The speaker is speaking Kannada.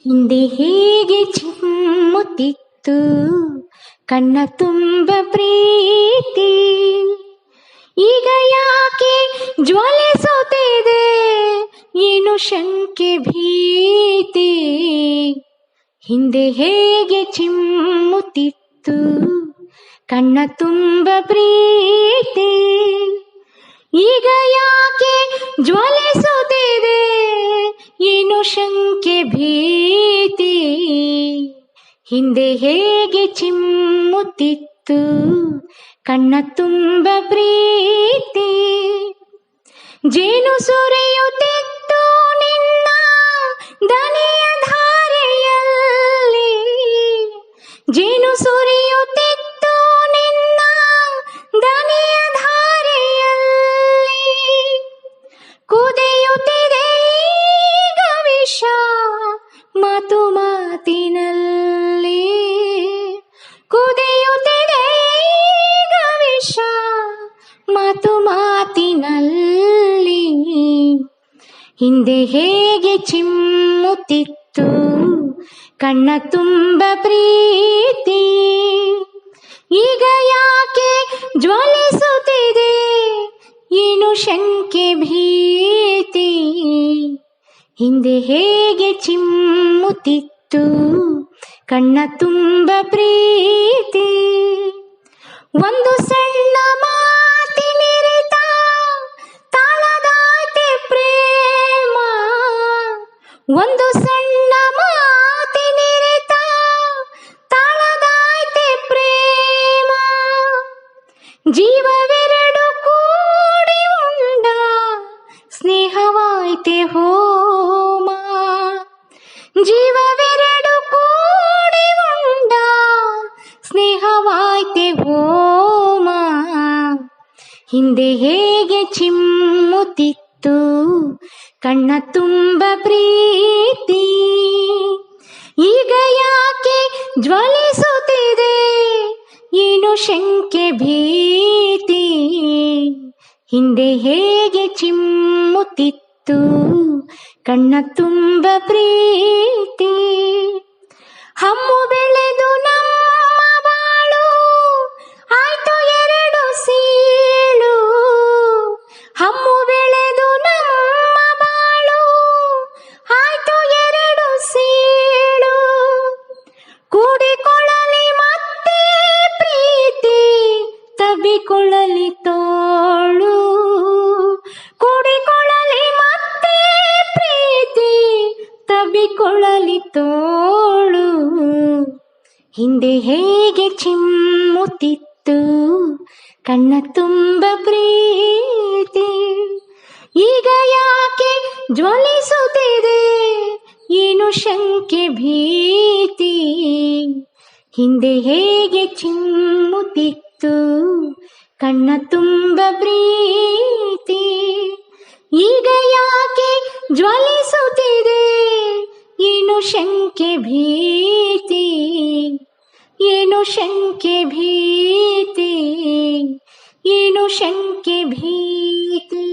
ಹಿಂದೆ ಹೇಗೆ ಚಿಮ್ಮುತ್ತಿತ್ತು ಕಣ್ಣ ತುಂಬ ಪ್ರೀತಿ, ಈಗ ಯಾಕೆ ಜ್ವಲಿಸುತ್ತಿದೆ ಏನು ಶಂಕೆ ಭೀತಿ. ಹಿಂದೆ ಹೇಗೆ ಚಿಮ್ಮುತ್ತಿತ್ತು ಕಣ್ಣ ತುಂಬ ಪ್ರೀತಿ, ಈಗ ಯಾಕೆ ಜ್ವಲಿಸುತ್ತಿದೆ ಏನು ಶಂಕೆ ಭೀತಿ. ಹಿಂದೆ ಹೇಗೆ ಚಿಮ್ಮುತ್ತಿತ್ತು ಕಣ್ಣ ತುಂಬ ಪ್ರೀತಿ, ಜೇನು ಸುರಿಯುತ್ತಿತ್ತು ನಿನ್ನ ದನಿಯ ಧಾರೆಯಲ್ಲಿ, ಜೇನು ಸುರಿಯುತ್ತಿತ್ತು ನಿನ್ನ ದನಿಯ ಧಾರೆಯಲ್ಲಿ, ಕುದಿಯುತ್ತಿದೆ ಈಗ ವಿಷ ಮಾತು ಮಾತಿನಲ್ಲಿ, ಕುದಿಯುತ್ತಿದೆ ಈಗ ವಿಷ ಮಾತು ಮಾತಿನಲ್ಲಿ. ಹಿಂದೆ ಹೇಗೆ ಚಿಮ್ಮುತ್ತಿತ್ತು ಕಣ್ಣ ತುಂಬ ಪ್ರೀತಿ, ಈಗ ಯಾಕೆ ಜ್ವಲಿಸುತ್ತಿದೆ ಏನು ಶಂಕೆ ಭೀತಿ. ಹಿಂದೆ ಹೇಗೆ ಚಿಮ್ಮುತ್ತಿತ್ತು ಕಣ್ಣ ತುಂಬ ಪ್ರೀತಿ, ಒಂದು ಸಣ್ಣ ಮಾತಿನಿರಿತ ತಾಳದಾಯ್ತೆ ಪ್ರೇಮ, ಒಂದು ಸಣ್ಣ ಮಾತಿನಿರಿತ ತಾಳದಾಯ್ತೆ ಪ್ರೇಮ, ಜೀವವೆರಡು ಕೂಡಿ ಉಂಡ ಸ್ನೇಹವಾಯ್ತೆ ಹೋಮ, ಜೀವವೆರಡು ಕೂಡಿ ಉಂಡ ಸ್ನೇಹವಾಯ್ತೆ ಹೋಮ. ಹಿಂದೆ ಹೇಗೆ ಚಿಮ್ಮುತ್ತಿತ್ತು ಕಣ್ಣ ತುಂಬ ಪ್ರೀತಿ, ಈಗ ಯಾಕೆ ಜ್ವಲಿಸುತ್ತಿದೆ ಏನು ಶಂಕೆ ಭೀತಿ. ಹಿಂದೆ ಹೇಗೆ ಚಿಮ್ಮುತ್ತಿತ್ತು ಕಣ್ಣ ತುಂಬ ಪ್ರೀತಿ, ಹಮ್ಮು ಬೆಳೆದು ನಮ್ಮ ಬಾಳು ಆಯ್ತು ಎರಡು ಸೀಳು, ಹಮ್ಮು ಬೆಳೆದು ನಮ್ಮ ಬಾಳು ಆಯ್ತು ಎರಡು ಸೀಳು, ಕೂಡಿಕೊಳ್ಳಲಿ ಮತ್ತೆ ಪ್ರೀತಿ ತಬ್ಬಿಕೊಳ್ಳಲಿ ತೋಳು, ಕೂಡಿಕೊಳ್ಳಲಿ ಮತ್ತೆ ಪ್ರೀತಿ ತಬ್ಬಿಕೊಳ್ಳಲಿ ತೋಳು. ಹಿಂದೆ ಹೇಗೆ ಚಿಮ್ಮುತ್ತಿತ್ತು ಕಣ್ಣ ತುಂಬ ಪ್ರೀತಿ, ಈಗ ಯಾಕೆ ಜ್ವಲಿಸುತ್ತಿದೆ ಏನು ಶಂಕೆ ಭೀತಿ. ಹಿಂದೆ ಹೇಗೆ ಚಿಮ್ಮುತ್ತಿತ್ತು ಕಣ್ಣ ತುಂಬ ಪ್ರೀತಿ, ಈಗ ಯಾಕೆ ಜ್ವಲಿಸುತ್ತಿದೆ ಏನು ಶಂಕೆ ಭೀತಿ, ಏನು ಶಂಕೆ ಭೀತಿ, ಏನು ಶಂಕೆ ಭೀತಿ.